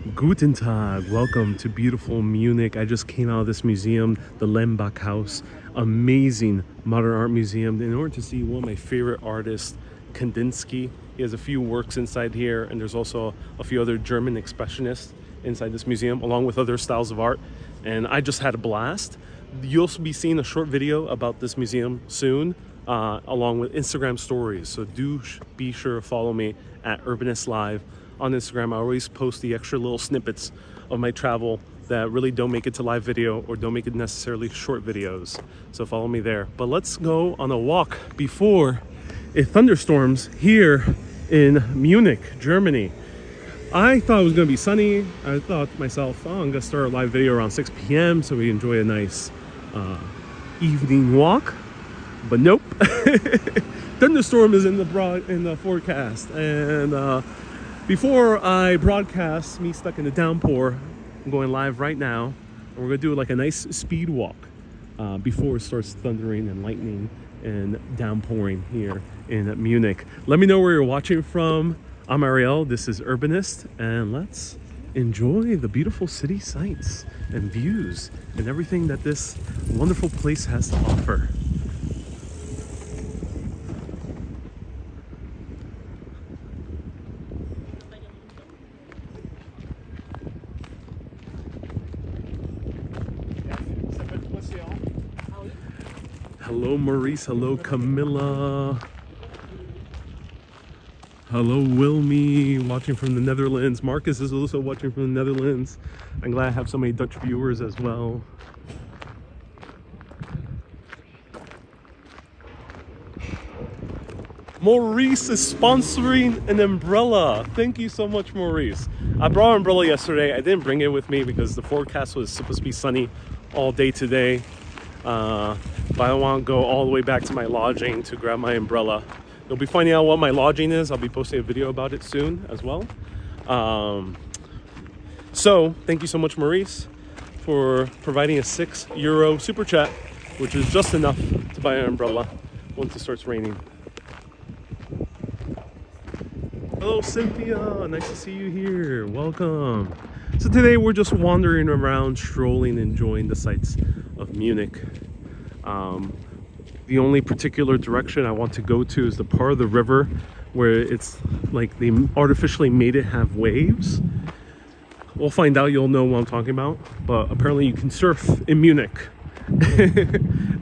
Guten Tag, welcome to beautiful Munich. I just came out of this museum, the Lembach House. Amazing modern art museum. In order to see one of my favorite artists, Kandinsky. He has a few works inside here, and there's also a few other German expressionists inside this museum, along with other styles of art. And I just had a blast. You'll be seeing a short video about this museum soon, along with Instagram stories. So do be sure to follow me at Urbanist Live on Instagram. I always post the extra little snippets of my travel that really don't make it to live video or don't make it necessarily short videos. So follow me there. But let's go on a walk before it thunderstorms here in Munich, Germany. I thought it was going to be sunny. I thought to myself, oh, I'm going to start a live video around 6 p.m. so we enjoy a nice evening walk. But nope. Thunderstorm is in the forecast. And before I broadcast me stuck in the downpour, I'm going live right now. And we're going to do like a nice speed walk before it starts thundering and lightning and downpouring here in Munich. Let me know where you're watching from. I'm Ariel, this is Urbanist, and let's enjoy the beautiful city sights and views and everything that this wonderful place has to offer. Hello Maurice, hello Camilla, hello Wilmy, watching from the Netherlands. Marcus is also watching from the Netherlands. I'm glad I have so many Dutch viewers as well. Maurice is sponsoring an umbrella. Thank you so much, Maurice. I brought an umbrella yesterday. I didn't bring it with me because the forecast was supposed to be sunny all day today. But I don't want to go all the way back to my lodging to grab my umbrella. You'll be finding out what my lodging is. I'll be posting a video about it soon as well. So thank you so much, Maurice, for providing a €6 super chat, which is just enough to buy an umbrella once it starts raining. Hello Cynthia, nice to see you here. Welcome. So today we're just wandering around, strolling, enjoying the sights of Munich. The only particular direction I want to go to is the part of the river where it's like they artificially made it have waves. We'll find out, you'll know what I'm talking about. But apparently you can surf in Munich.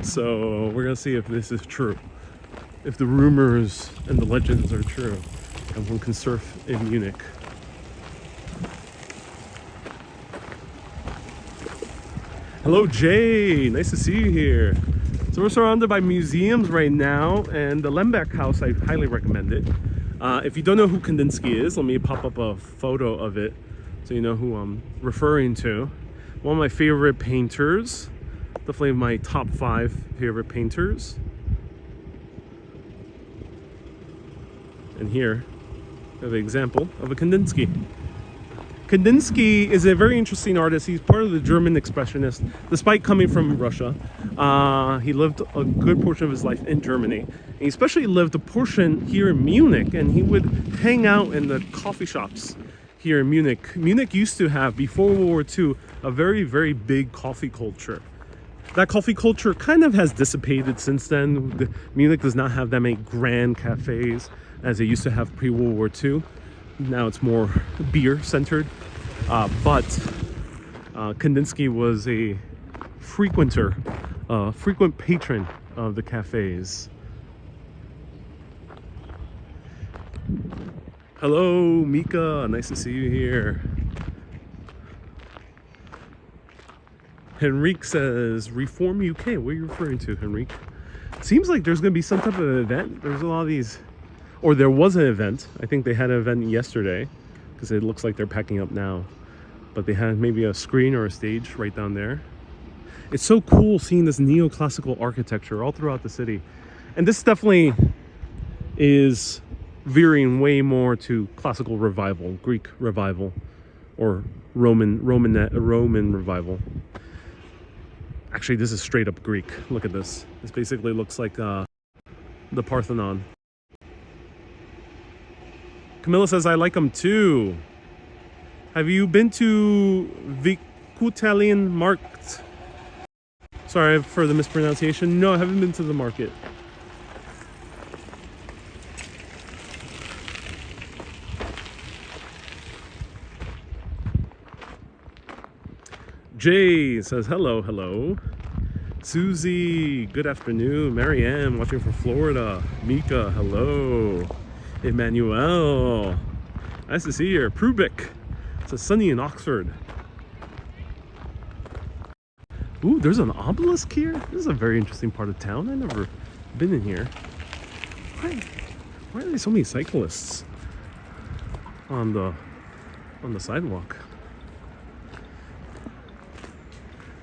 So we're gonna see if this is true. If the rumors and the legends are true. And one can surf in Munich. Hello Jay, nice to see you here. So we're surrounded by museums right now, and the Lembach House, I highly recommend it. If you don't know who Kandinsky is, let me pop up a photo of it so you know who I'm referring to. One of my favorite painters, definitely my top 5 favorite painters. And here we have an example of a Kandinsky. Kandinsky is a very interesting artist. He's part of the German expressionists, despite coming from Russia. He lived a good portion of his life in Germany. And he especially lived a portion here in Munich, and he would hang out in the coffee shops here in Munich. Munich used to have, before World War II, a very, very big coffee culture. That coffee culture kind of has dissipated since then. Munich does not have that many grand cafes as it used to have pre-World War II. Now it's more beer centered, but Kandinsky was a frequenter, frequent patron of the cafes. Hello Mika, nice to see you here. Henrique says Reform UK. What are you referring to, Henrique? Seems like there's going to be some type of event. There's a lot of these, or there was an event. I think they had an event yesterday because it looks like they're packing up now. But they had maybe a screen or a stage right down there. It's so cool seeing this neoclassical architecture all throughout the city. And this definitely is veering way more to classical revival, Greek revival, or Roman revival. Actually, this is straight up Greek. Look at this. This basically looks like the Parthenon. Camilla says, I like them too. Have you been to Vikutalian Markt? Sorry for the mispronunciation. No, I haven't been to the market. Jay says hello, hello. Susie, good afternoon. Marianne, watching from Florida. Mika, hello. Emmanuel, nice to see you. Prubik, it's sunny in Oxford. Ooh, there's an obelisk here. This is a very interesting part of town. I've never been in here. Why are there so many cyclists on the sidewalk?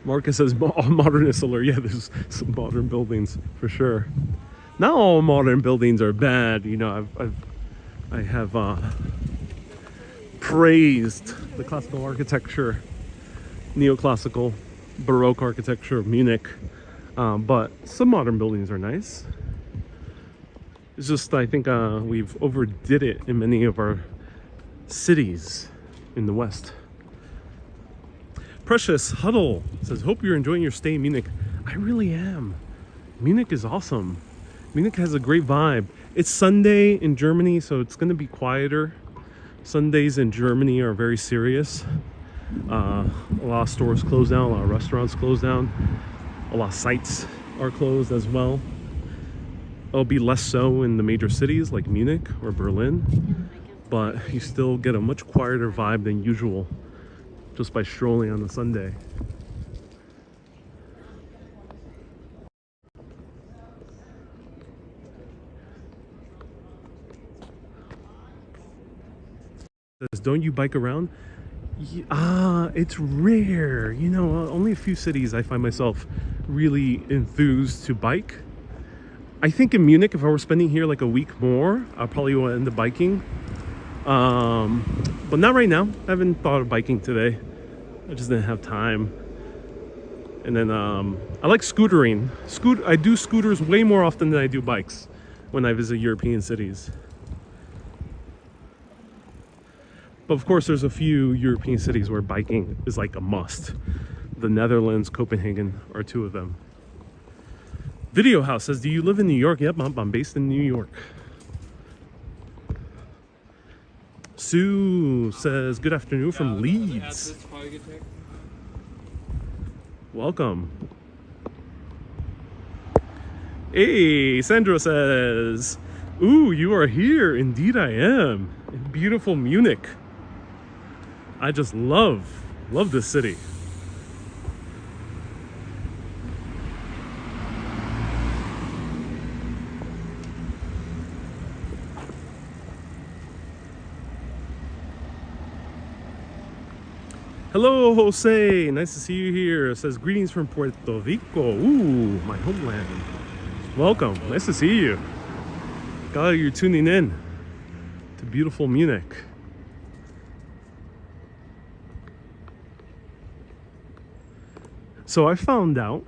Marcus says all modernist alert. Yeah, there's some modern buildings for sure. Not all modern buildings are bad. You know, I have praised the classical architecture, neoclassical, Baroque architecture of Munich, but some modern buildings are nice. It's just I think we've overdid it in many of our cities in the West. Precious Huddle says, hope you're enjoying your stay in Munich. I really am. Munich is awesome. Munich has a great vibe. It's Sunday in Germany, so it's going to be quieter. Sundays in Germany are very serious. A lot of stores close down, a lot of restaurants close down, a lot of sites are closed as well. It'll be less so in the major cities like Munich or Berlin, but you still get a much quieter vibe than usual just by strolling on a Sunday. Says, don't you bike around? It's rare. You know, only a few cities I find myself really enthused to bike. I think in Munich, if I were spending here like a week more, I'll probably end up biking. But not right now. I haven't thought of biking today. I just didn't have time. And then I like scootering. I do scooters way more often than I do bikes when I visit European cities. But of course, there's a few European cities where biking is like a must. The Netherlands, Copenhagen are two of them. Video House says, do you live in New York? Yep, I'm based in New York. Sue says, good afternoon from Leeds. Welcome. Hey, Sandra says, ooh, you are here. Indeed I am. In beautiful Munich. I just love this city. Hello, Jose. Nice to see you here. It says, greetings from Puerto Rico. Ooh, my homeland. Welcome. Nice to see you. Glad you're tuning in to beautiful Munich. So I found out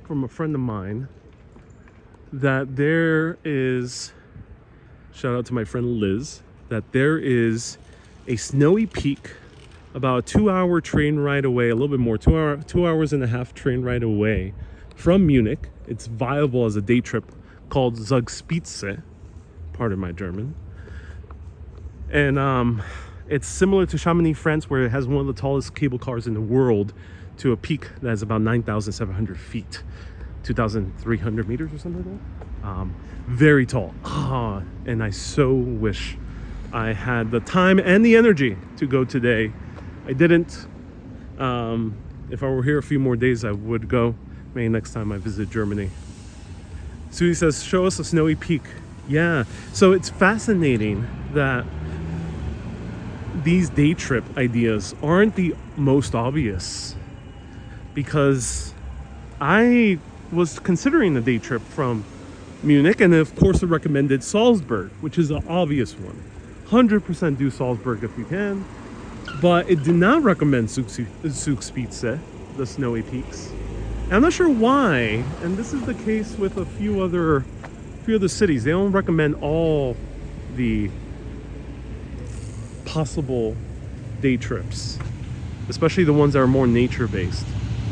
from a friend of mine that there is, shout out to my friend Liz, that there is a snowy peak about a 2-hour train ride away, a little bit more, 2 hours and a half train ride away from Munich. It's viable as a day trip, called Zugspitze, pardon my German. And it's similar to Chamonix, France, where it has one of the tallest cable cars in the world to a peak that is about 9,700 feet, 2,300 meters or something like that. Very tall. And I so wish I had the time and the energy to go today. I didn't. If I were here a few more days, I would go. Maybe next time I visit Germany. Susie says, show us a snowy peak. Yeah, so it's fascinating that these day trip ideas aren't the most obvious, because I was considering a day trip from Munich, and of course I recommended Salzburg, which is an obvious one. 100% do Salzburg if you can. But it did not recommend Zugspitze, the snowy peaks. And I'm not sure why, and this is the case with a few other cities. They don't recommend all the possible day trips, especially the ones that are more nature based.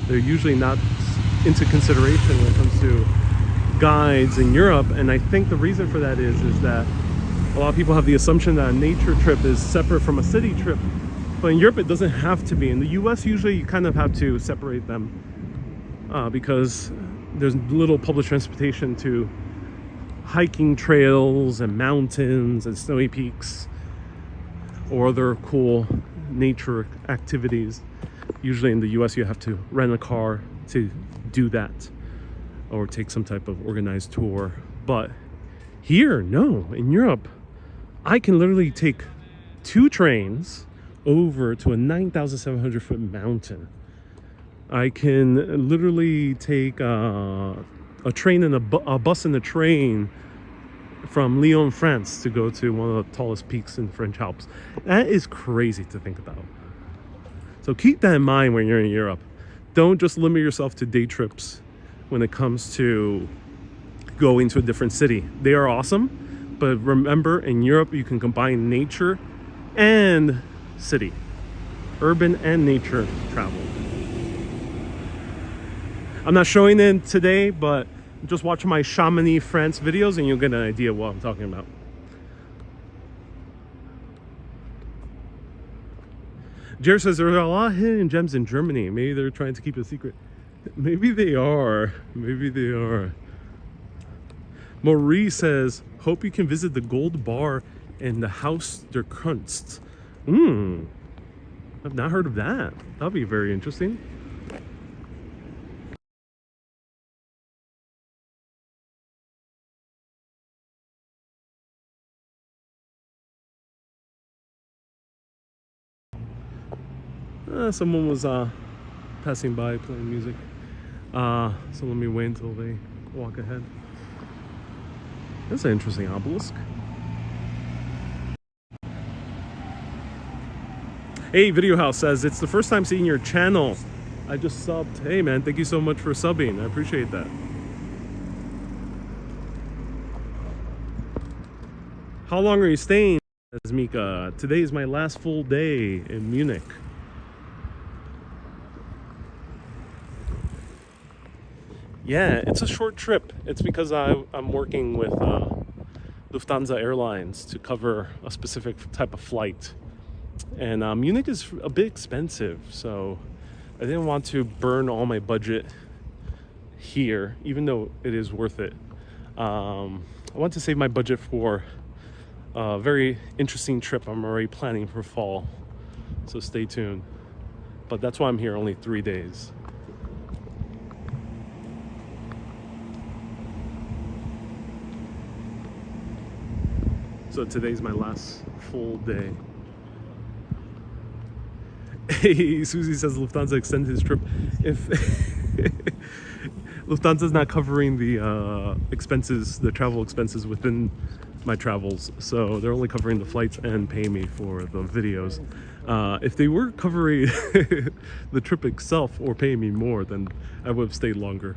They're usually not into consideration when it comes to guides in Europe, and I think the reason for that is that a lot of people have the assumption that a nature trip is separate from a city trip, but in Europe it doesn't have to be. In the US, usually you kind of have to separate them because there's little public transportation to hiking trails and mountains and snowy peaks or other cool nature activities. Usually in the US you have to rent a car to do that or take some type of organized tour. But here, no, in Europe, I can literally take 2 trains over to a 9,700 foot mountain. I can literally take a train and a bus and a train from Lyon, France to go to one of the tallest peaks in the French Alps. That is crazy to think about. So keep that in mind when you're in Europe. Don't just limit yourself to day trips when it comes to going to a different city. They are awesome, but remember, in Europe you can combine nature and city, urban and nature travel. I'm not showing it today, but just watch my Chamonix, France videos and you'll get an idea of what I'm talking about. Jared says there are a lot of hidden gems in Germany. Maybe they're trying to keep it a secret. Maybe they are. Maybe they are. Marie says, hope you can visit the Gold Bar and the Haus der Kunst. I've not heard of that. That'll be very interesting. Someone was passing by playing music. So let me wait until they walk ahead. That's an interesting obelisk. Hey, Video House says, it's the first time seeing your channel. I just subbed. Hey man, thank you so much for subbing. I appreciate that. How long are you staying? Says Mika. Today is my last full day in Munich. Yeah, it's a short trip. It's because I'm working with Lufthansa Airlines to cover a specific type of flight. And Munich is a bit expensive, so I didn't want to burn all my budget here, even though it is worth it. I want to save my budget for a very interesting trip I'm already planning for fall, so stay tuned. But that's why I'm here only 3 days. So today's my last full day. Hey, Susie says Lufthansa extended his trip. If Lufthansa's not covering the expenses, the travel expenses within my travels, so they're only covering the flights and paying me for the videos. If they were covering the trip itself or paying me more, then I would have stayed longer.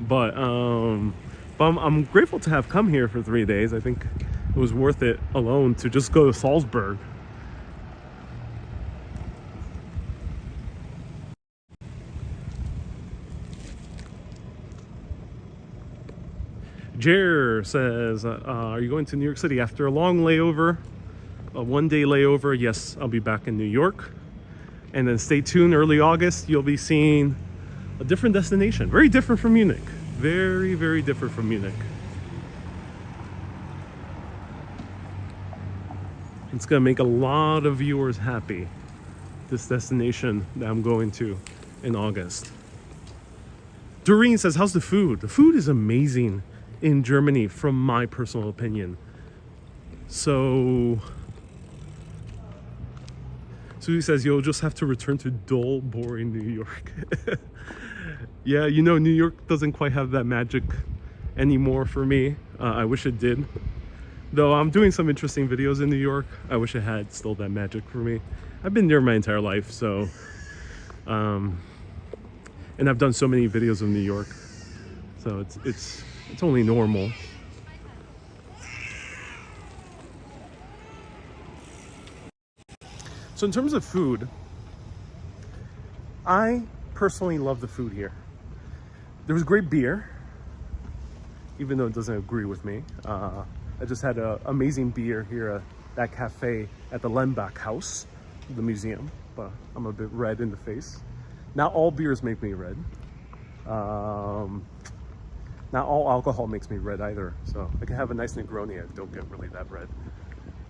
But I'm grateful to have come here for 3 days. I think it was worth it alone to just go to Salzburg. Jer says, are you going to New York City after a long layover? A 1-day layover. Yes, I'll be back in New York. And then stay tuned, early August, you'll be seeing a different destination. Very different from Munich. Very, very different from Munich. It's gonna make a lot of viewers happy, this destination that I'm going to in August. Doreen says, how's the food? The food is amazing in Germany, from my personal opinion. So Susie says, you'll just have to return to dull, boring New York. Yeah, you know, New York doesn't quite have that magic anymore for me. I wish it did. Though I'm doing some interesting videos in New York, I wish it had still that magic for me. I've been there my entire life, so... and I've done so many videos of New York, so it's only normal. So in terms of food, I personally love the food here. There was great beer, even though it doesn't agree with me. I just had an amazing beer here at that cafe at the Lembach House, the museum, but I'm a bit red in the face. Not all beers make me red. Not all alcohol makes me red either. So I can have a nice Negroni and don't get really that red.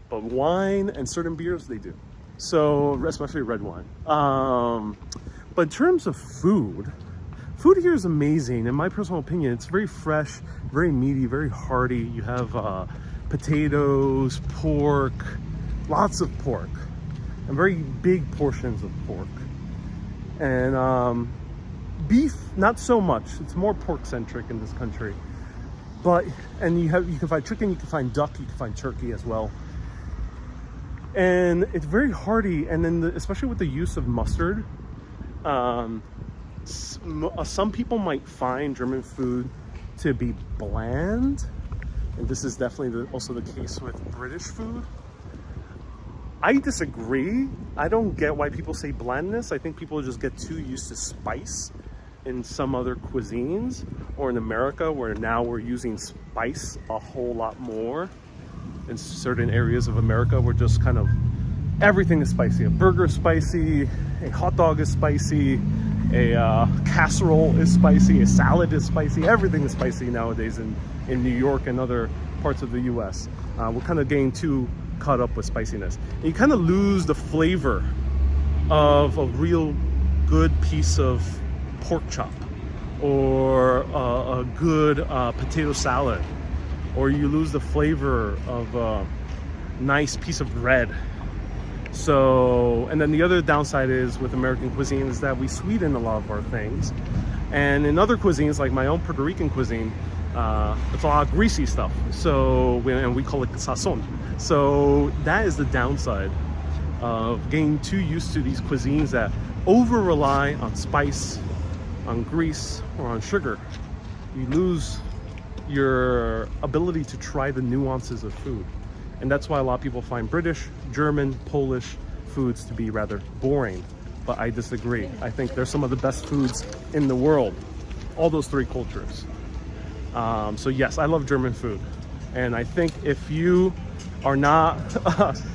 But wine and certain beers, they do. So, especially red wine. But in terms of food here is amazing. In my personal opinion, it's very fresh, very meaty, very hearty. You have potatoes, pork, lots of pork, and very big portions of pork. And beef, not so much. It's more pork centric in this country. And you can find chicken, you can find duck, you can find turkey as well. And it's very hearty, and then especially with the use of mustard. Some people might find German food to be bland, and this is definitely also the case with British food. I disagree. I don't get why people say blandness. I think people just get too used to spice in some other cuisines, or in America where now we're using spice a whole lot more. In certain areas of America, we're just kind of, everything is spicy. A burger is spicy, a hot dog is spicy, a casserole is spicy, a salad is spicy. Everything is spicy nowadays in New York and other parts of the US. We're kind of getting too caught up with spiciness. And you kind of lose the flavor of a real good piece of pork chop, or a good potato salad, or you lose the flavor of a nice piece of bread. So, and then the other downside is with American cuisine is that we sweeten a lot of our things. And in other cuisines, like my own Puerto Rican cuisine, it's a lot of greasy stuff. So, and we call it sazon. So that is the downside of getting too used to these cuisines that over rely on spice, on grease, or on sugar. You lose your ability to try the nuances of food. And that's why a lot of people find British, German, Polish foods to be rather boring. But I disagree. I think they're some of the best foods in the world, all those three cultures. So yes, I love German food. And I think if you are not,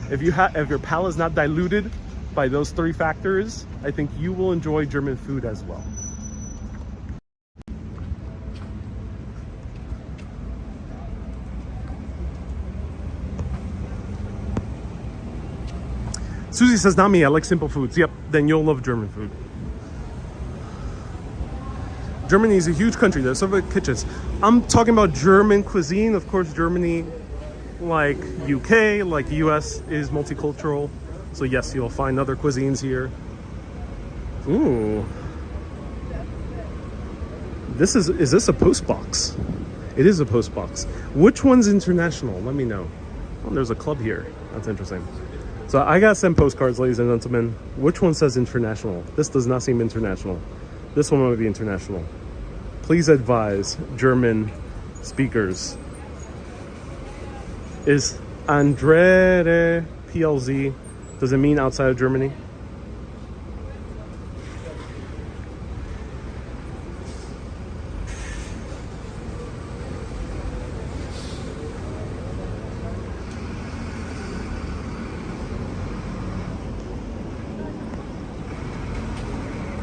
if your palate is not diluted by those three factors, I think you will enjoy German food as well. Susie says, not me, I like simple foods. Yep, then you'll love German food. Germany is a huge country. There's several kitchens. I'm talking about German cuisine. Of course, Germany, like UK, like US, is multicultural. So yes, you'll find other cuisines here. Ooh. Is this a post box? It is a post box. Which one's international? Let me know. Oh, there's a club here. That's interesting. So I got sent postcards, ladies and gentlemen. Which one says international? This does not seem international. This one might be international. Please advise German speakers. Is Andre PLZ, does it mean outside of Germany?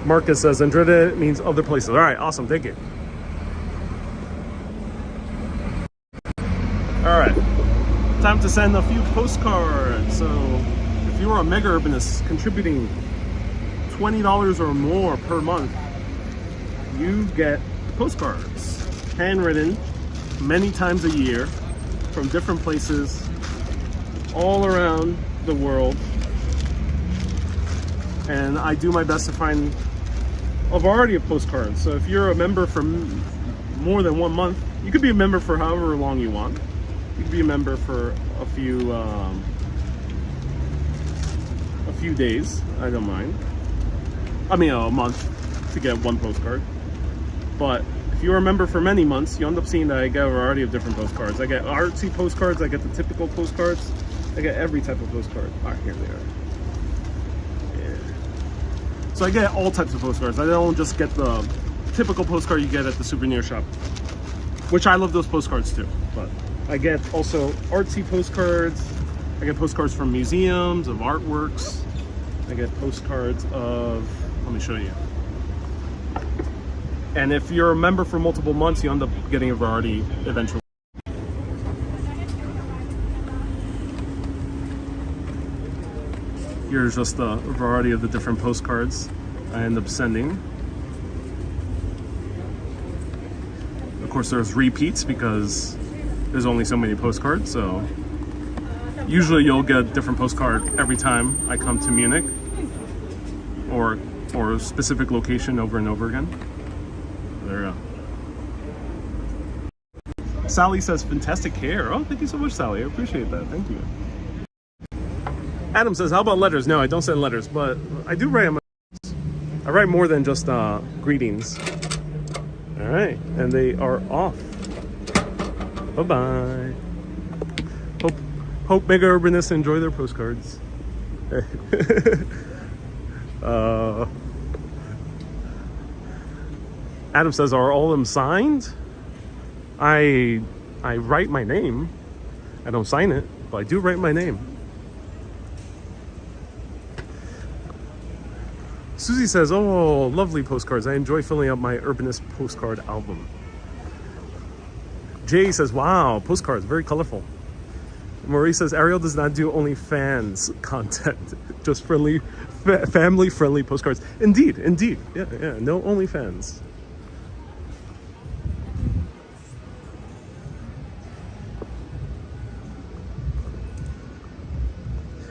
Marcus says Andretta means other places. All right, awesome, thank you. All right, time to send a few postcards. So if you are a mega urbanist contributing $20 or more per month, you get postcards, handwritten many times a year from different places all around the world. And I do my best to find a variety of postcards. So if you're a member for more than 1 month, you could be a member for however long you want. You could be a member for a few days. I don't mind. I mean, a month to get one postcard. But if you're a member for many months, you end up seeing that I get a variety of different postcards. I get artsy postcards. I get the typical postcards. I get every type of postcard. All right, here they are. So I get all types of postcards. I don't just get the typical postcard you get at the souvenir shop, which I love those postcards too. But I get also artsy postcards. I get postcards from museums, of artworks. I get postcards of, let me show you. And if you're a member for multiple months, you end up getting a variety eventually. Here's just a variety of the different postcards I end up sending. Of course, there's repeats because there's only so many postcards, so usually you'll get a different postcard every time I come to Munich or a specific location over and over again. There you go. Sally says, fantastic hair. Oh, thank you so much, Sally. I appreciate that. Thank you. Adam says, how about letters? No, I don't send letters, but I do write them. I write more than just greetings. All right, and they are off. Bye-bye. Hope mega urbanists enjoy their postcards. Adam says, are all of them signed? I write my name. I don't sign it, but I do write my name. Susie says, oh, lovely postcards. I enjoy filling out my urbanist postcard album. Jay says, wow, postcards, very colorful. Marie says, Ariel does not do OnlyFans content, just family-friendly postcards. Indeed. Yeah, no OnlyFans.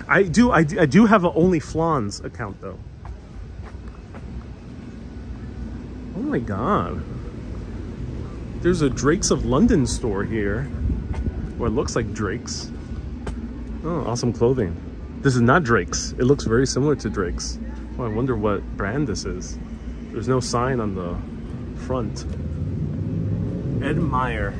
I do have an OnlyFlans account though. Oh my god. There's a Drake's of London store here. Or it looks like Drake's. Oh, awesome clothing. This is not Drake's. It looks very similar to Drake's. Oh, I wonder what brand this is. There's no sign on the front. Ed Meyer.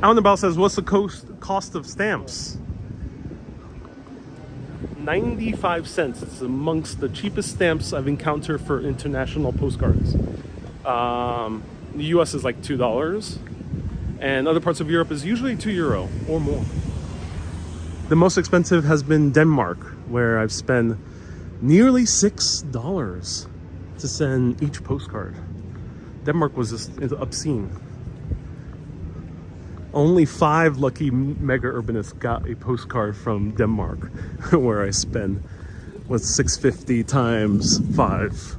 Out and About says, what's the cost of stamps? 95 cents. It's amongst the cheapest stamps I've encountered for international postcards. The US is like $2, and other parts of Europe is usually €2 or more. The most expensive has been Denmark, where I've spent nearly $6 to send each postcard. Denmark was just obscene. Only 5 lucky mega urbanists got a postcard from Denmark, where I spent was $6.50 times 5.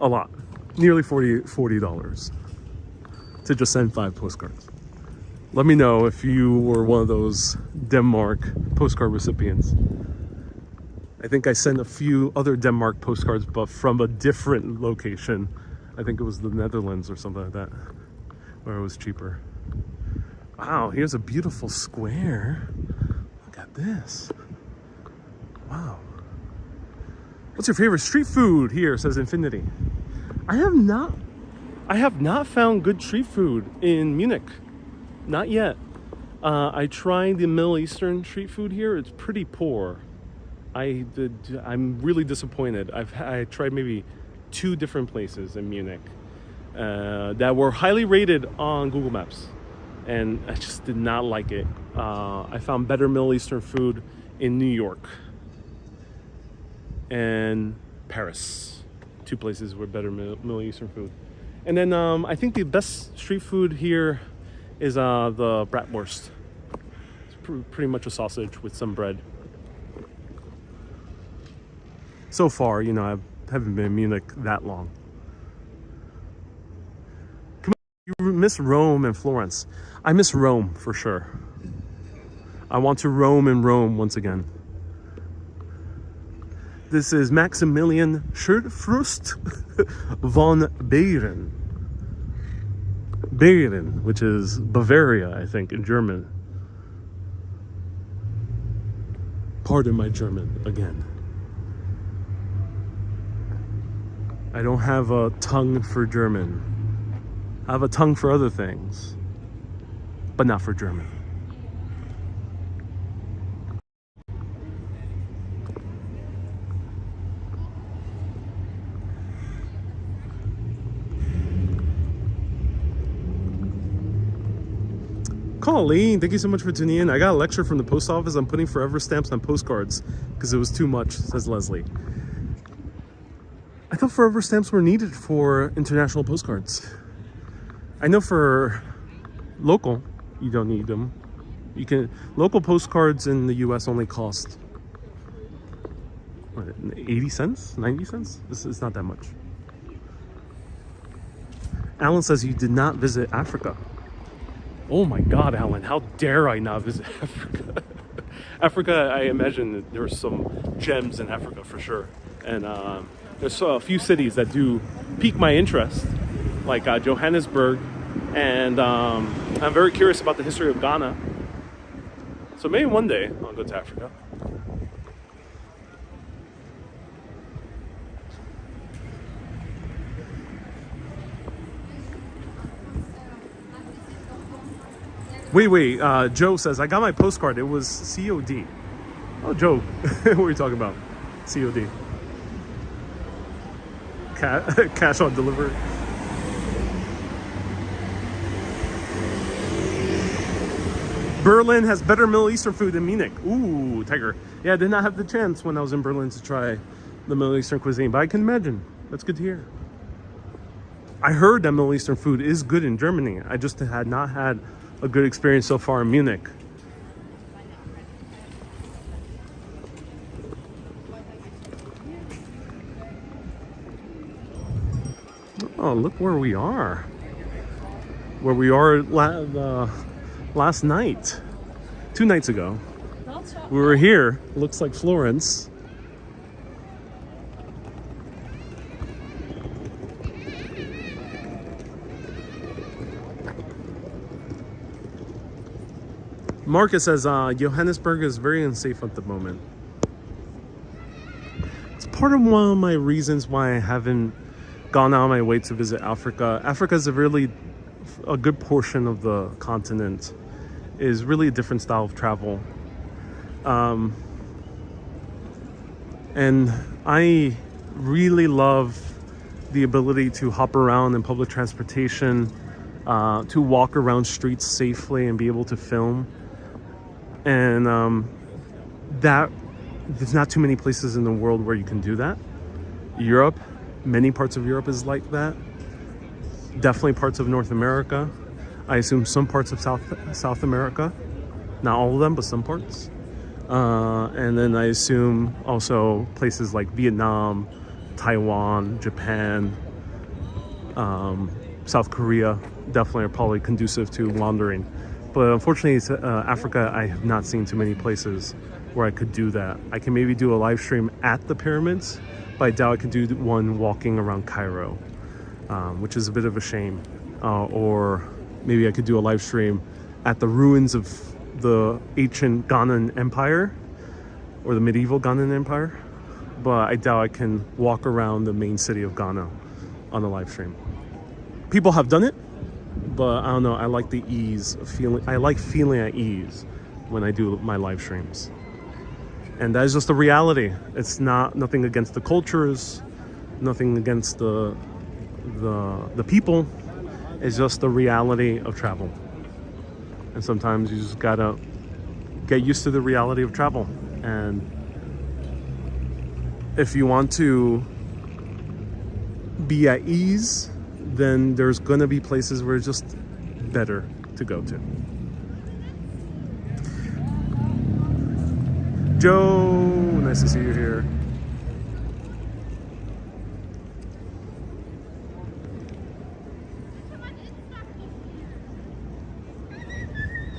A lot. Nearly $40 to just send 5 postcards. Let me know if you were one of those Denmark postcard recipients. I think I sent a few other Denmark postcards, but from a different location. I think it was the Netherlands or something like that, where it was cheaper. Wow, here's a beautiful square. Look at this. Wow. What's your favorite street food here, says Infinity. I have not found good street food in Munich. Not yet. I tried the Middle Eastern street food here. It's pretty poor. I'm really disappointed. I tried maybe 2 different places in Munich that were highly rated on Google Maps. And I just did not like it. I found better Middle Eastern food in New York and Paris. 2 places were better Middle Eastern food. And then I think the best street food here is the bratwurst. It's pretty much a sausage with some bread. So far, you know, I haven't been in Munich that long. You miss Rome and Florence. I miss Rome for sure. I want to roam in Rome once again. This is Maximilian Schurfrust von Bavarian. Bavarian, which is Bavaria, I think, in German. Pardon my German again. I don't have a tongue for German. I have a tongue for other things, but not for German. Colleen, thank you so much for tuning in. I got a lecture from the post office. I'm putting forever stamps on postcards because it was too much, says Leslie. I thought forever stamps were needed for international postcards. I know for local, you don't need them. You can, local postcards in the US only cost, what, 80 cents, 90 cents? This is not that much. Alan says you did not visit Africa. Oh my God, Alan, how dare I not visit Africa? Africa, I imagine that there's some gems in Africa for sure. And there's a few cities that do pique my interest, like Johannesburg. And I'm very curious about the history of Ghana. So maybe one day I'll go to Africa. Wait, Joe says, I got my postcard. It was COD. Oh, Joe, what are you talking about? COD. Cash on delivery. Berlin has better Middle Eastern food than Munich. Ooh, tiger. Yeah, I did not have the chance when I was in Berlin to try the Middle Eastern cuisine, but I can imagine. That's good to hear. I heard that Middle Eastern food is good in Germany. I just had not had a good experience so far in Munich. Oh, look where we are. Where we are last night. 2 nights ago. We were here. Looks like Florence. Marcus says Johannesburg is very unsafe at the moment. It's part of one of my reasons why I haven't gone out of my way to visit Africa. Africa is a good portion of the continent. Is really a different style of travel. And I really love the ability to hop around in public transportation, to walk around streets safely and be able to film. And that there's not too many places in the world where you can do that. Europe, many parts of Europe is like that. Definitely parts of North America. I assume some parts of South America. Not all of them, but some parts. And then I assume also places like Vietnam, Taiwan, Japan, South Korea definitely are probably conducive to wandering. But unfortunately, Africa, I have not seen too many places where I could do that. I can maybe do a live stream at the pyramids, but I doubt I could do one walking around Cairo, which is a bit of a shame. Or maybe I could do a live stream at the ruins of the ancient Ghanaian Empire, or the medieval Ghanaian Empire. But I doubt I can walk around the main city of Ghana on a live stream. People have done it, but I don't know, I like the ease of feeling. I like feeling at ease when I do my live streams. And that is just the reality. It's nothing against the cultures, nothing against the people. It's just the reality of travel. And sometimes you just gotta get used to the reality of travel. And if you want to be at ease, then there's gonna be places where it's just better to go to. Joe, nice to see you here.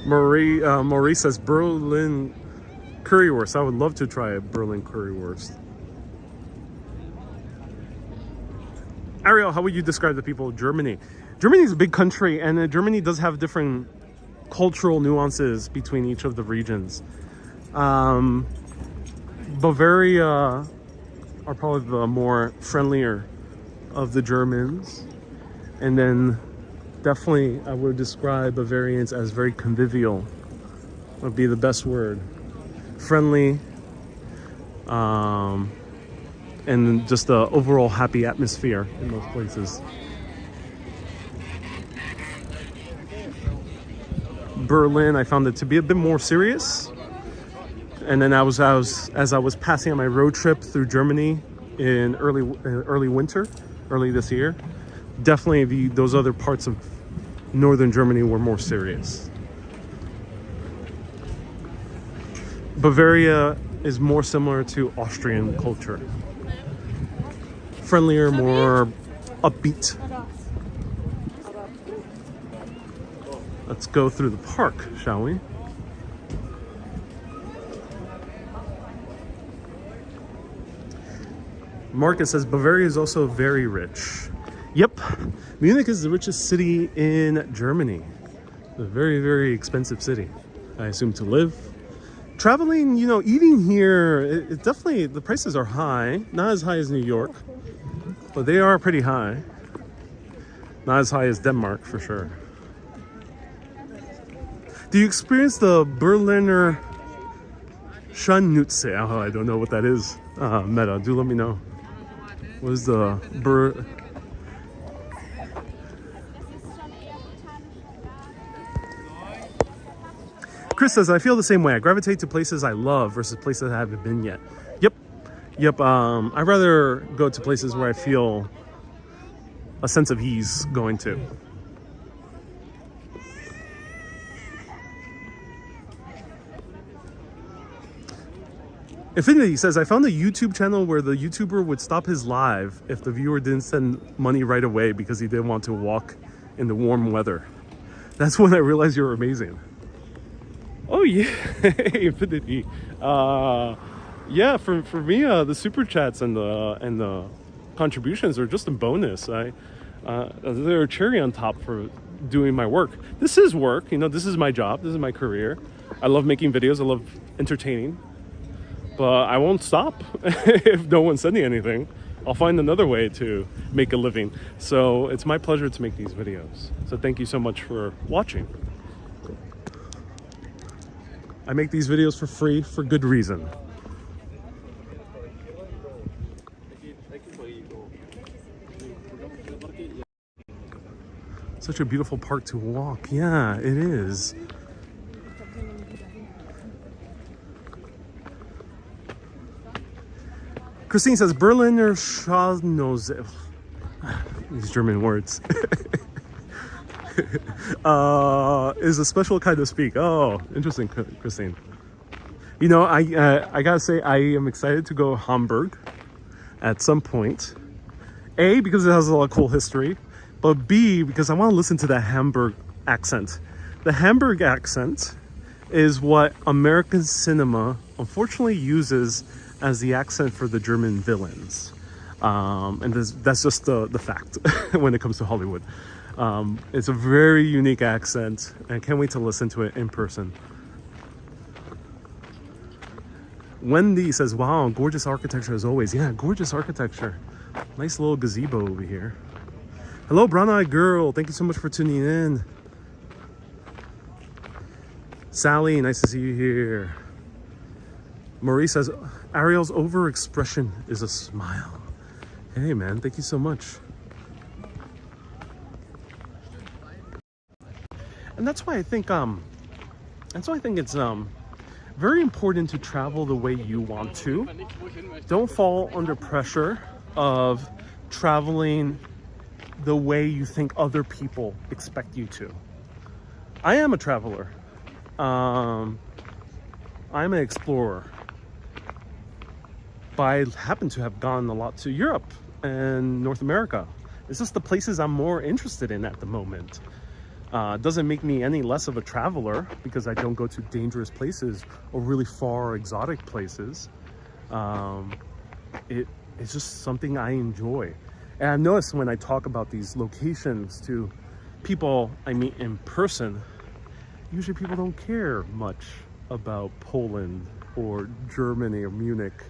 Marie says Berlin currywurst. I would love to try a Berlin currywurst. Ariel, how would you describe the people of Germany? Germany is a big country, and Germany does have different cultural nuances between each of the regions. Bavaria are probably the more friendlier of the Germans. And then definitely I would describe Bavarians as very convivial, would be the best word. Friendly, and just the overall happy atmosphere in those places. Berlin, I found it to be a bit more serious. And then as I was passing on my road trip through Germany in early winter, early this year, definitely those other parts of northern Germany were more serious. Bavaria is more similar to Austrian culture. Friendlier, more upbeat. Let's go through the park, shall we? Marcus says Bavaria is also very rich. Yep, Munich is the richest city in Germany. A very, very expensive city, I assume, to live. Traveling, you know, eating here, it definitely, the prices are high. Not as high as New York, but they are pretty high. Not as high as Denmark, for sure. Do you experience the Berliner Scharnütze? Oh, I don't know what that is. Meta, do let me know. What is the Chris says, I feel the same way. I gravitate to places I love versus places I haven't been yet. Yep. I'd rather go to places where I feel a sense of ease going to. Infinity says, I found a YouTube channel where the YouTuber would stop his live if the viewer didn't send money right away because he didn't want to walk in the warm weather. That's when I realized you were amazing. Oh yeah, Infinity. Yeah, for me, the super chats and the contributions are just a bonus. They're a cherry on top for doing my work. This is work, you know. This is my job. This is my career. I love making videos. I love entertaining. But I won't stop if no one's sending anything. I'll find another way to make a living. So it's my pleasure to make these videos. So thank you so much for watching. I make these videos for free for good reason. Such a beautiful park to walk. Yeah, it is. Christine says Berliner Scharnose. These German words. Is a special kind of speak. Oh, interesting, Christine. You know, I gotta say, I am excited to go to Hamburg at some point. A, because it has a lot of cool history, but B, because I want to listen to the Hamburg accent. The Hamburg accent is what American cinema unfortunately uses as the accent for the German villains. And that's just the fact when it comes to Hollywood. It's a very unique accent, and I can't wait to listen to it in person. Wendy says, wow, gorgeous architecture as always. Yeah, gorgeous architecture. Nice little gazebo over here. Hello, brown-eyed girl. Thank you so much for tuning in. Sally, nice to see you here. Marie says, Ariel's overexpression is a smile. Hey, man, thank you so much. And that's why I think it's very important to travel the way you want to. Don't fall under pressure of traveling the way you think other people expect you to. I am a traveler. I'm an explorer. But I happen to have gone a lot to Europe and North America. It's just the places I'm more interested in at the moment. Doesn't make me any less of a traveler because I don't go to dangerous places or really far exotic places. It's just something I enjoy. And I've noticed when I talk about these locations to people I meet in person, usually people don't care much about Poland or Germany or Munich,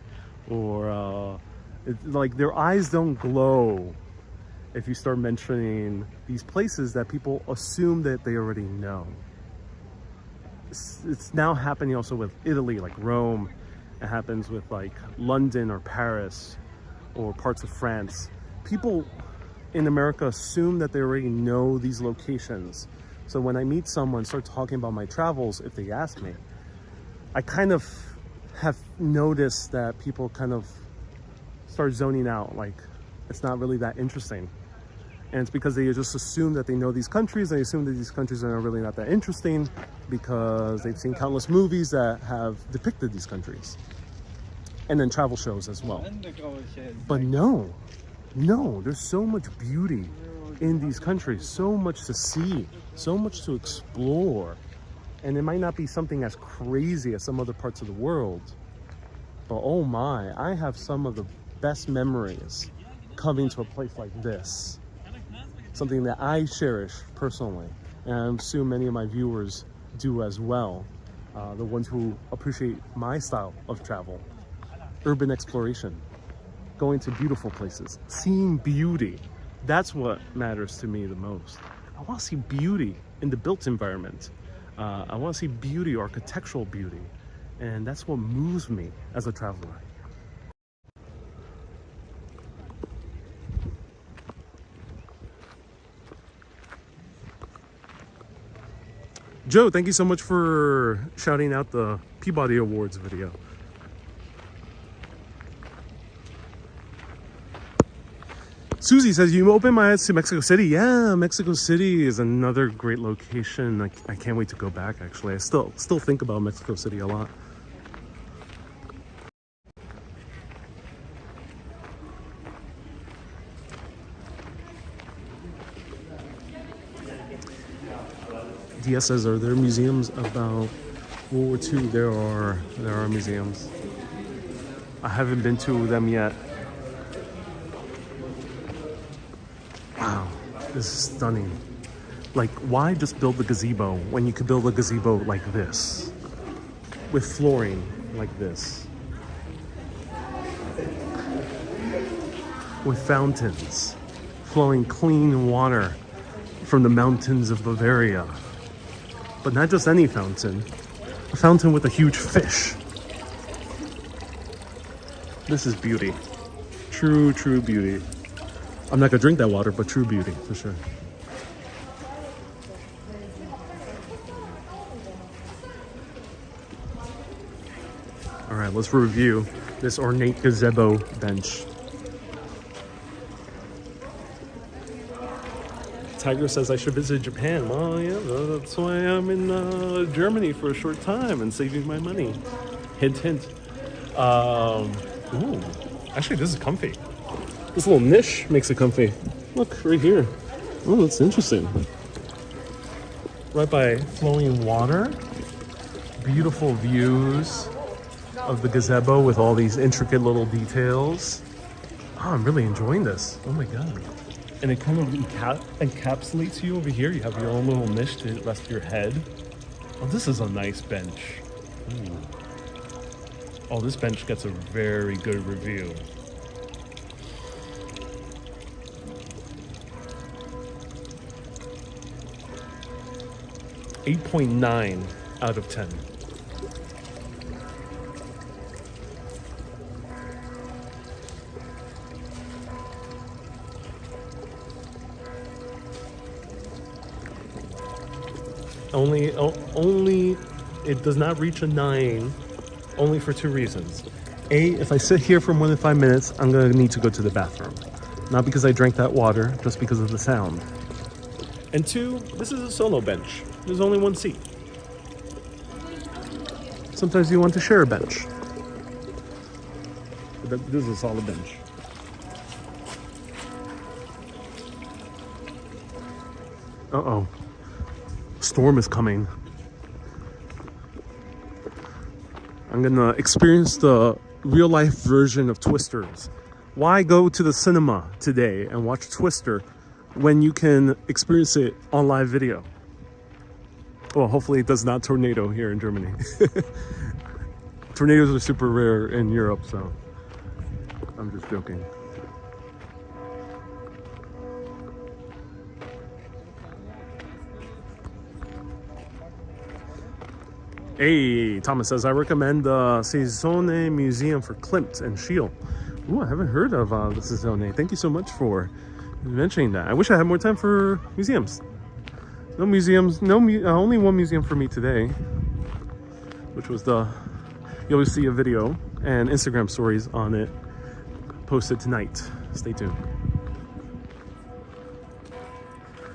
or like their eyes don't glow if you start mentioning these places that people assume that they already know. It's now happening also with Italy, like Rome. It happens with like London or Paris or parts of France. People in America assume that they already know these locations. So when I meet someone, start talking about my travels, if they ask me, I kind of have noticed that people kind of start zoning out, like it's not really that interesting. And it's because they just assume that they know these countries. They assume that these countries are really not that interesting because they've seen countless movies that have depicted these countries. And then travel shows as well. But no, there's so much beauty in these countries, so much to see, so much to explore. And it might not be something as crazy as some other parts of the world, but oh my, I have some of the best memories coming to a place like this. Something that I cherish personally, and I assume many of my viewers do as well. The ones who appreciate my style of travel. Urban exploration, going to beautiful places, seeing beauty. That's what matters to me the most. I want to see beauty in the built environment. I want to see beauty, architectural beauty. And that's what moves me as a traveler. Joe, thank you so much for shouting out the Peabody Awards video. Susie says, you opened my eyes to Mexico City. Yeah, Mexico City is another great location. I can't wait to go back, actually. I still think about Mexico City a lot. DS says, are there museums about World War II? There are museums. I haven't been to them yet. Wow, this is stunning. Like, why just build the gazebo when you could build a gazebo like this? With flooring like this. With fountains, flowing clean water from the mountains of Bavaria. But not just any fountain, a fountain with a huge fish. This is beauty. True beauty. I'm not gonna drink that water, but true beauty, for sure. All right, let's review this ornate gazebo bench. Tiger says I should visit Japan. Well, yeah, that's why I'm in Germany for a short time and saving my money. Hint, hint. Ooh, actually, this is comfy. This little niche makes it comfy. Look, right here. Oh, that's interesting. Right by flowing water. Beautiful views of the gazebo with all these intricate little details. Oh, I'm really enjoying this. Oh my God. And it kind of encapsulates you over here. You have your own little niche to rest your head. Oh, this is a nice bench. Ooh. Oh, this bench gets a very good review. .9 out of 10. Only it does not reach a 9 only for two reasons. A, if I sit here for more than 5 minutes, I'm gonna need to go to the bathroom. Not because I drank that water, just because of the sound. And two, this is a solo bench. There's only one seat. Sometimes you want to share a bench. But this is a solid bench. Uh-oh. Storm is coming. I'm gonna experience the real life version of Twisters. Why go to the cinema today and watch Twister when you can experience it on live video? Well, hopefully it does not tornado here in Germany. Tornadoes are super rare in Europe, so I'm just joking. Hey, Thomas says, I recommend the Saisone Museum for Klimt and Schiele. Ooh, I haven't heard of the Saisone. Thank you so much for mentioning that. I wish I had more time for museums. No museums, only one museum for me today, which was you'll see a video and Instagram stories on it posted tonight. Stay tuned.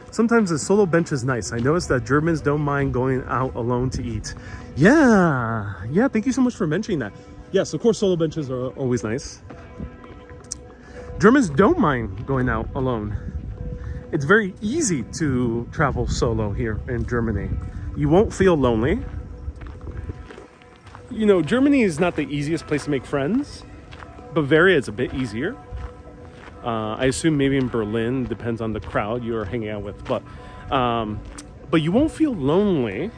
Sometimes a solo bench is nice. I noticed that Germans don't mind going out alone to eat. Yeah, thank you so much for mentioning that. Yes, of course, solo benches are always nice. Germans don't mind going out alone. It's very easy to travel solo here in Germany. You won't feel lonely. You know, Germany is not the easiest place to make friends. Bavaria is a bit easier. I assume maybe in Berlin, depends on the crowd you're hanging out with, but you won't feel lonely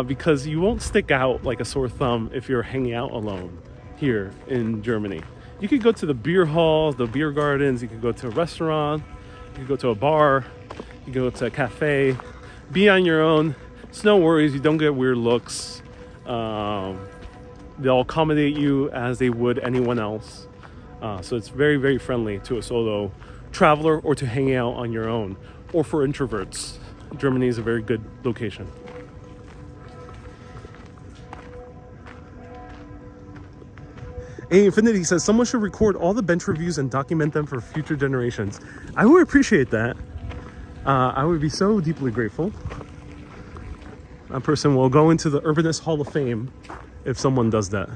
because you won't stick out like a sore thumb if you're hanging out alone here in Germany. You could go to the beer halls, the beer gardens, you could go to a restaurant, you could go to a bar, you could go to a cafe, be on your own. It's no worries, you don't get weird looks. They'll accommodate you as they would anyone else. So it's very, very friendly to a solo traveler or to hang out on your own, or for introverts. Germany is a very good location. A Infinity says someone should record all the bench reviews and document them for future generations. I would appreciate that. I would be so deeply grateful. That person will go into the Urbanist Hall of Fame if someone does that.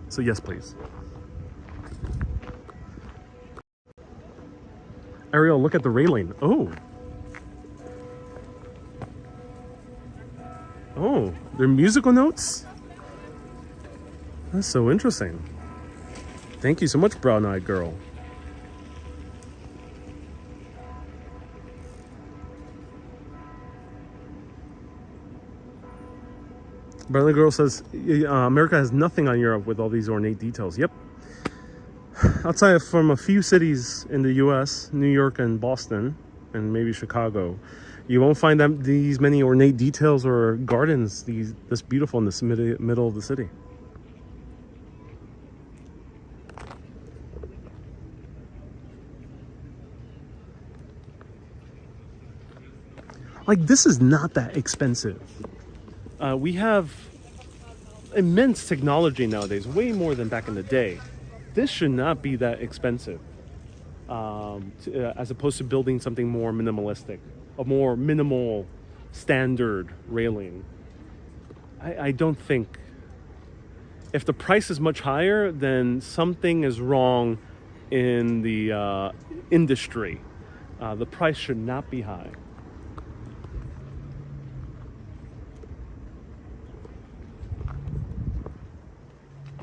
So yes, please. Ariel, look at the railing. Oh, they're musical notes? That's so interesting. Thank you so much, brown-eyed girl. Brown-eyed girl says, America has nothing on Europe with all these ornate details. Yep. Outside from a few cities in the US, New York and Boston, and maybe Chicago, you won't find these many ornate details or gardens this beautiful in this middle of the city. Like, this is not that expensive. We have immense technology nowadays, way more than back in the day. This should not be that expensive, as opposed to building something more minimalistic, a more minimal standard railing. I don't think, if the price is much higher, then something is wrong in the industry. The price should not be high.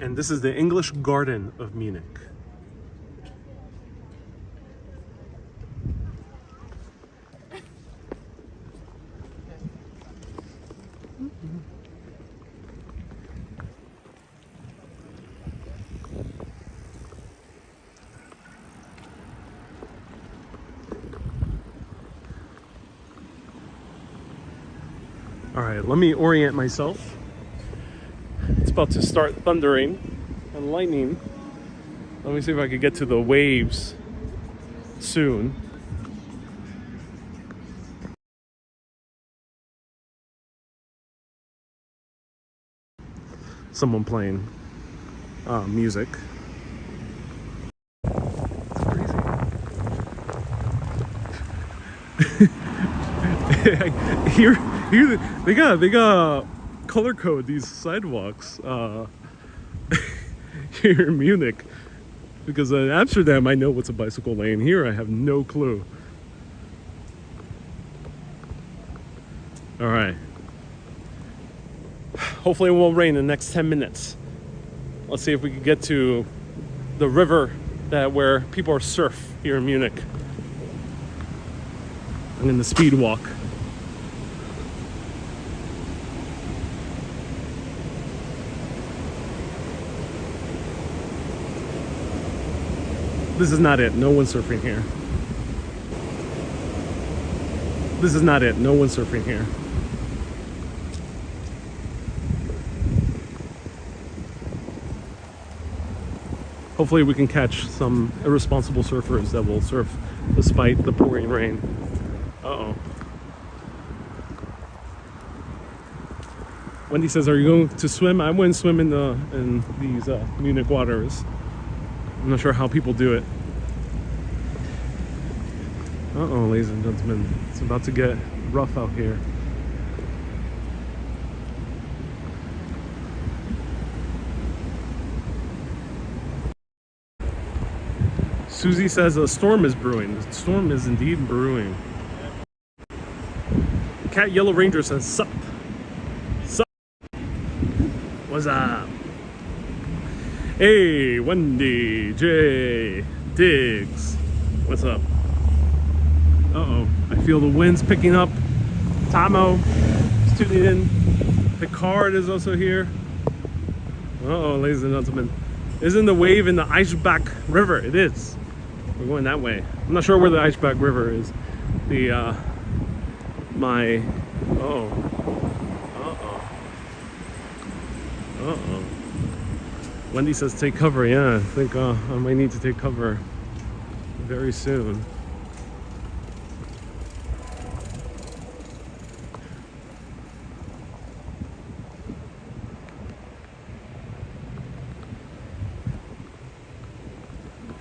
And this is the English Garden of Munich. All right, let me orient myself. It's about to start thundering and lightning. Let me see if I can get to the waves soon. Someone playing music. It's crazy. Here they got color code these sidewalks here in Munich, because in Amsterdam I know what's a bicycle lane. Here I have no clue. All right, hopefully it won't rain in the next 10 minutes. Let's see if we can get to the river where people are surf here in Munich. I'm in the speed walk. This is not it. No one's surfing here. This is not it. No one's surfing here. Hopefully we can catch some irresponsible surfers that will surf despite the pouring rain. Uh-oh. Wendy says, are you going to swim? I wouldn't swim in these Munich waters. I'm not sure how people do it. Uh-oh, ladies and gentlemen. It's about to get rough out here. Susie says a storm is brewing. The storm is indeed brewing. Cat Yellow Ranger says, sup. Sup. What's up? Hey, Wendy, Jay, Diggs. What's up? Uh-oh. I feel the wind's picking up. Tamo is tuning in. Picard is also here. Uh-oh, ladies and gentlemen. Isn't the wave in the Eisbach River? It is. We're going that way. I'm not sure where the Eisbach River is. The, uh-oh. Wendy says take cover. Yeah, I think I might need to take cover very soon.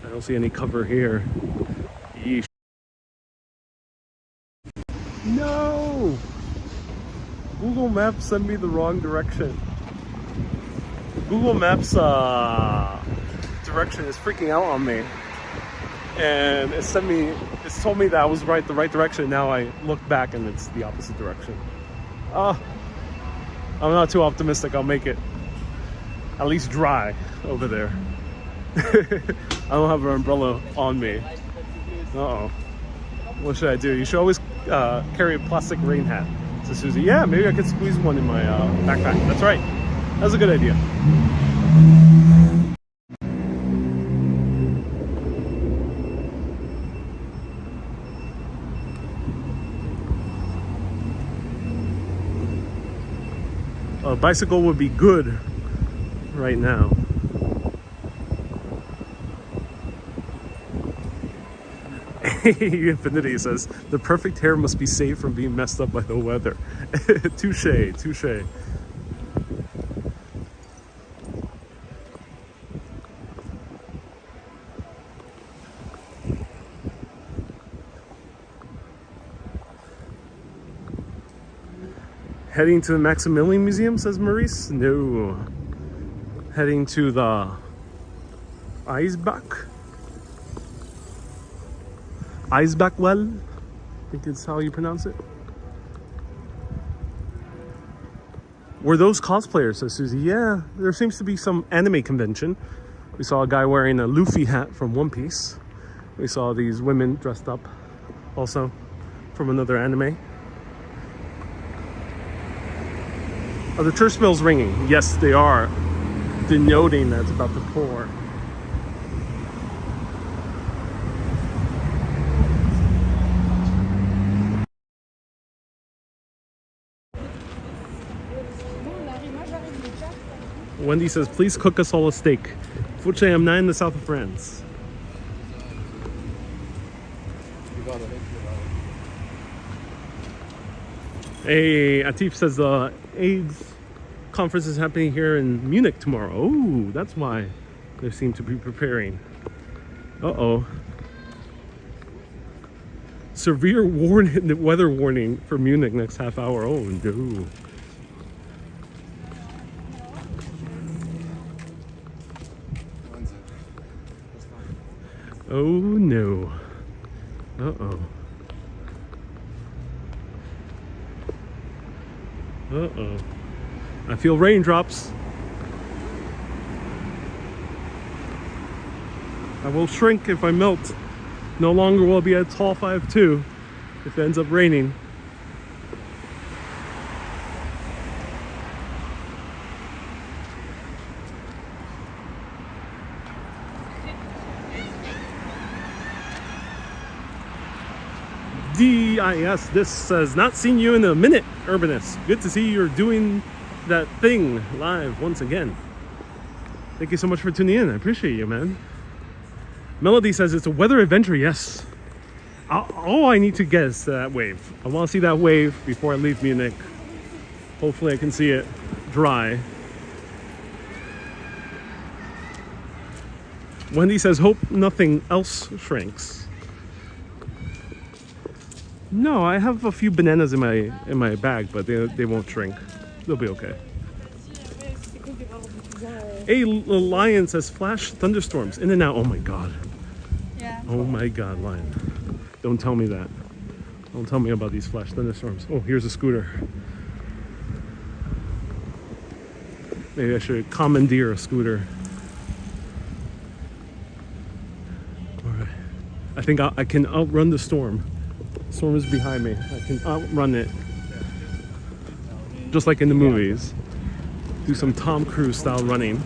I don't see any cover here. Yeesh. No! Google Maps sent me the wrong direction. Google Maps direction is freaking out on me. And it's told me that I was the right direction. Now I look back and it's the opposite direction. I'm not too optimistic I'll make it. At least dry over there. I don't have an umbrella on me. Uh-oh. What should I do? You should always carry a plastic rain hat. Says Susie. Yeah, maybe I could squeeze one in my backpack. That's right. That's a good idea. A bicycle would be good right now. Infinity says the perfect hair must be saved from being messed up by the weather. Touche, touche. Heading to the Maximilian Museum, says Maurice. No. Heading to the Eisbach. Eisbachwell, I think it's how you pronounce it. Were those cosplayers, says Susie. Yeah, there seems to be some anime convention. We saw a guy wearing a Luffy hat from One Piece. We saw these women dressed up also from another anime. Are the church bells ringing? Yes, they are, denoting that it's about to pour. Wendy says, please cook us all a steak. Fortunately, I'm not in the south of France. Hey, Atif says the AIDS conference is happening here in Munich tomorrow. Oh, that's why they seem to be preparing. Uh-oh. Severe weather warning for Munich next half hour. Oh, no. Oh no. Uh-oh. Uh-oh. I feel raindrops. I will shrink if I melt. No longer will I be a tall 5'2" if it ends up raining. DIS, this says, not seen you in a minute, Urbanist. Good to see you're doing that thing live once again. Thank you so much for tuning in. I appreciate you, man. Melody says it's a weather adventure. Yes. All I need to get is that wave. I want to see that wave before I leave Munich. Hopefully I can see it dry. Wendy says, hope nothing else shrinks. No, I have a few bananas in my bag, but they won't shrink. They'll be okay. A lion says flash thunderstorms in and out. Oh my god. Yeah. Oh my god, lion. Don't tell me that. Don't tell me about these flash thunderstorms. Oh, here's a scooter. Maybe I should commandeer a scooter. Alright. I think I can outrun the storm. The storm is behind me. I can outrun it. Just like in the movies. Do some Tom Cruise style running.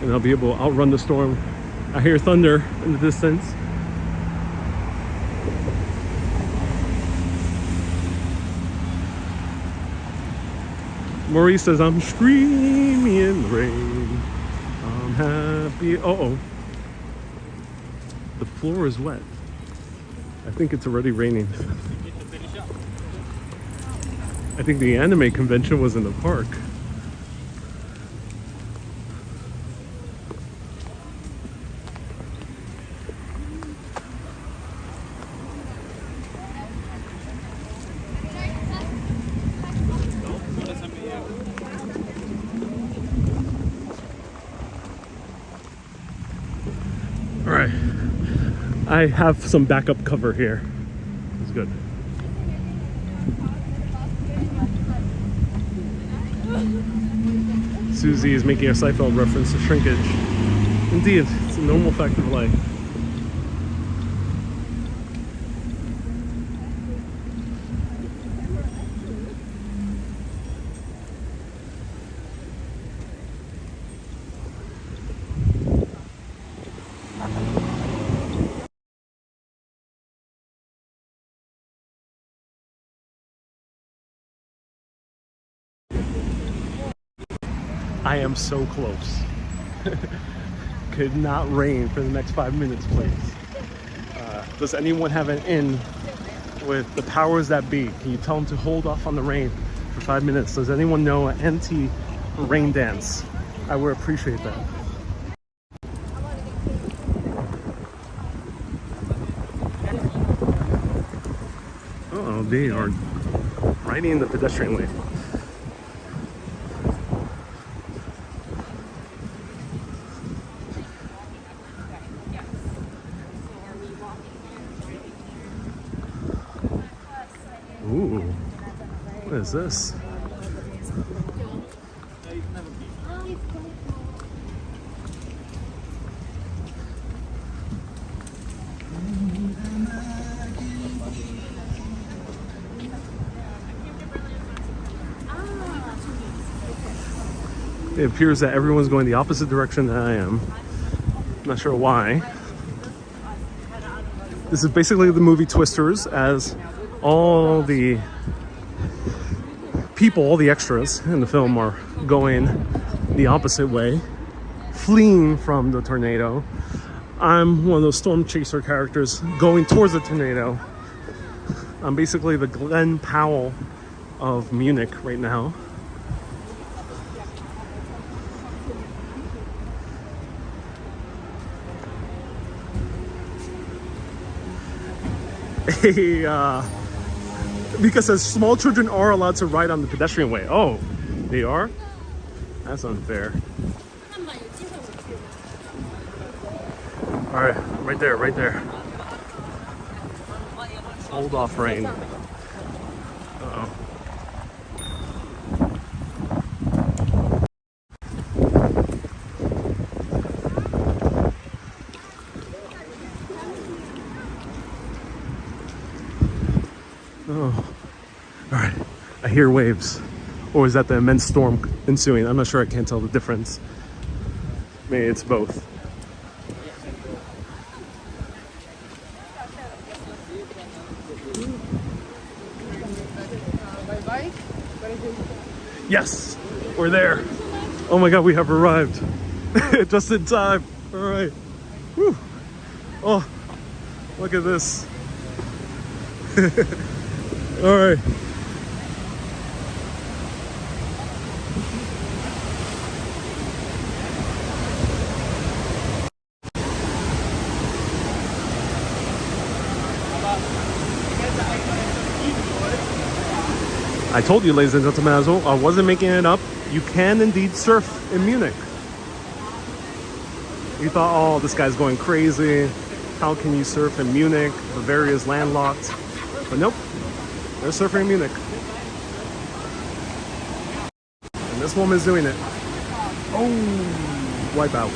And I'll be able to outrun the storm. I hear thunder in the distance. Maurice says, I'm screaming in the rain. I'm happy. Uh-oh. The floor is wet. I think it's already raining. I think the anime convention was in the park. All right, I have some backup cover here. It's good. Susie is making a Seinfeld reference to shrinkage. Indeed, it's a normal fact of life. I am so close. Could not rain for the next 5 minutes, please. Does anyone have an in with the powers that be? Can you tell them to hold off on the rain for 5 minutes? Does anyone know an anti-rain dance? I would appreciate that. Oh, they are riding in the pedestrian lane. Ooh, what is this? It appears that everyone's going the opposite direction that I am. Not sure why. This is basically the movie Twisters, as all the people, all the extras in the film are going the opposite way, fleeing from the tornado. I'm one of those storm chaser characters going towards the tornado. I'm basically the Glenn Powell of Munich right now. Because as small children are allowed to ride on the pedestrian way. Oh, they are? That's unfair. All right, right there, right there. Hold off rain. Uh-oh. Oh, all right. I hear waves. Or is that the immense storm ensuing? I'm not sure. I can't tell the difference. Maybe it's both. Yes, we're there. Oh my god, we have arrived. Just in time. All right. Whew. Oh, look at this. All right. I told you, ladies and gentlemen, as well, I wasn't making it up. You can indeed surf in Munich. You thought, oh, this guy's going crazy. How can you surf in Munich? Bavaria's landlocked. But nope, there's surfing in Munich. And this woman's doing it. Oh, wipe out.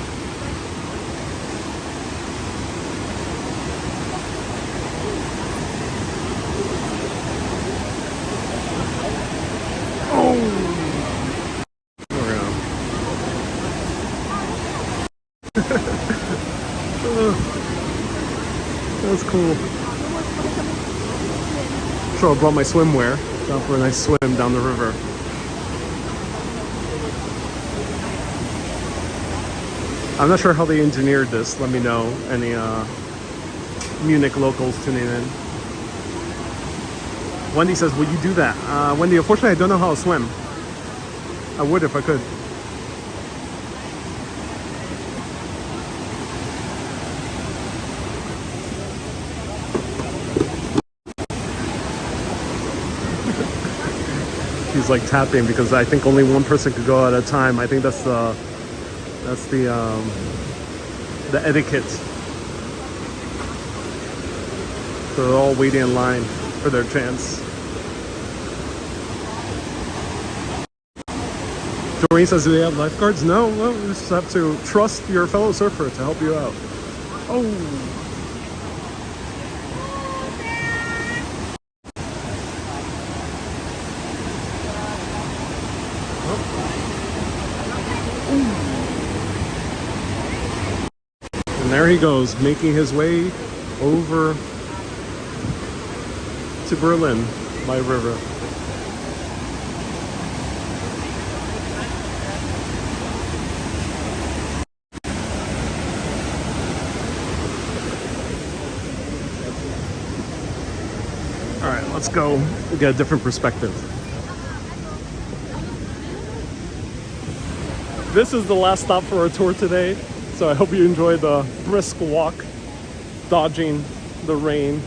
That's cool. Sure, I brought my swimwear. Down for a nice swim down the river. I'm not sure how they engineered this. Let me know. Any Munich locals tuning in. Wendy says, would you do that? Wendy, unfortunately, I don't know how to swim. I would if I could. He's like tapping because I think only one person could go at a time. I think that's the etiquette. So they're all waiting in line for their chance. Doreen says, do they have lifeguards? No, well, you just have to trust your fellow surfer to help you out. Oh. And there he goes, making his way over to Berlin by river. All right, let's go get a different perspective. This is the last stop for our tour today. So I hope you enjoy the brisk walk, dodging the rain.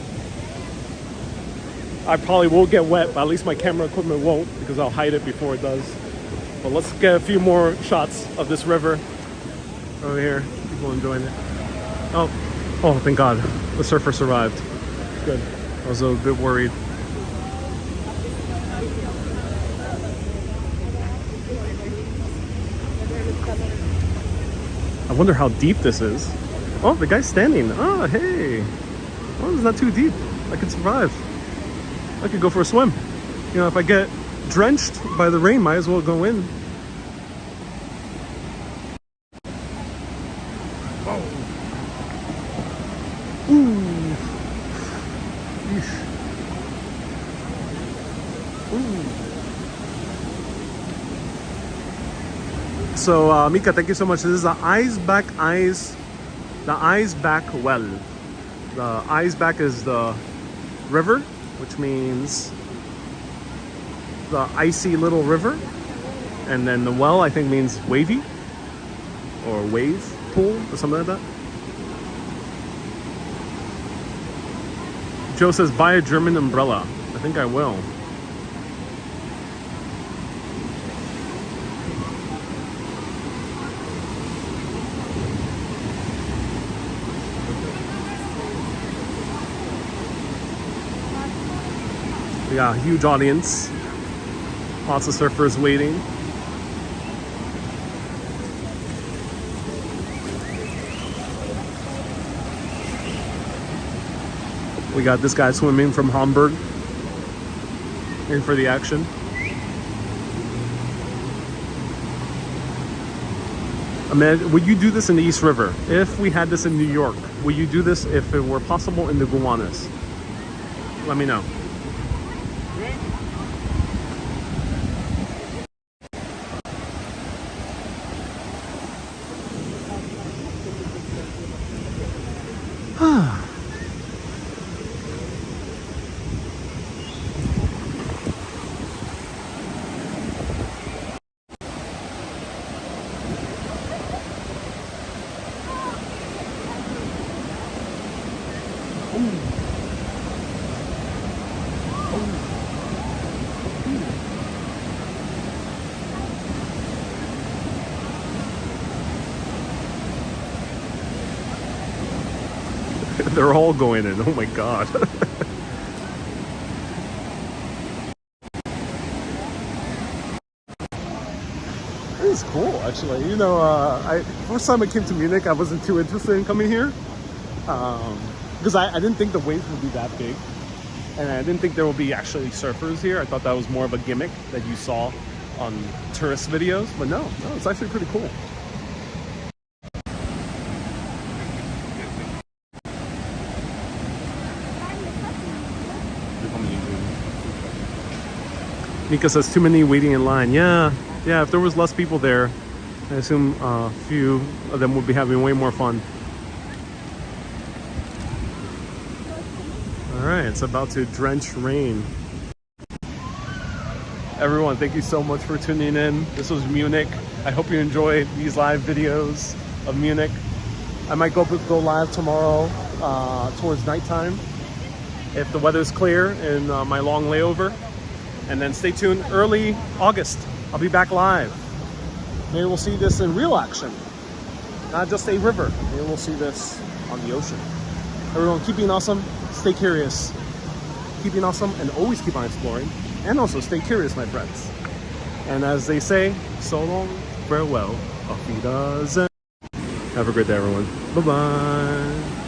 I probably will get wet, but at least my camera equipment won't because I'll hide it before it does. But let's get a few more shots of this river over here. People enjoying it. Oh, thank God. The surfer survived. Good. I was a bit worried. I wonder how deep this is. Oh, the guy's standing. Oh, hey. Oh, it's not too deep. I could survive. I could go for a swim. You know, if I get drenched by the rain, might as well go in. Oh. Ooh. Yeesh. Ooh. So, Mika, thank you so much. This is the Eisbach well. The Eisbach is the river, which means the icy little river. And then the well, I think, means wavy or wave pool or something like that. Joe says, buy a German umbrella. I think I will. Yeah, huge audience. Lots of surfers waiting. We got this guy swimming from Hamburg. In for the action. Ahmed, would you do this in the East River? If we had this in New York, would you do this if it were possible in the Gowanus? Let me know. They're all going in. Oh my god. It's cool, actually. You know, first time I came to Munich, I wasn't too interested in coming here because I didn't think the waves would be that big, and I didn't think there would be actually surfers here. I thought that was more of a gimmick that you saw on tourist videos, but no, it's actually pretty cool. Mika says too many waiting in line. Yeah, if there was less people there, I assume a few of them would be having way more fun. All right, it's about to drench rain. Everyone, thank you so much for tuning in. This was Munich. I hope you enjoyed these live videos of Munich. I might go live tomorrow towards nighttime if the weather's clear in my long layover. And then stay tuned early August. I'll be back live. Maybe we'll see this in real action, not just a river. Maybe we'll see this on the ocean. Everyone, keep being awesome. Stay curious. Keep being awesome and always keep on exploring. And also stay curious, my friends. And as they say, so long, farewell, auf Wiedersehen. Have a great day, everyone. Bye-bye.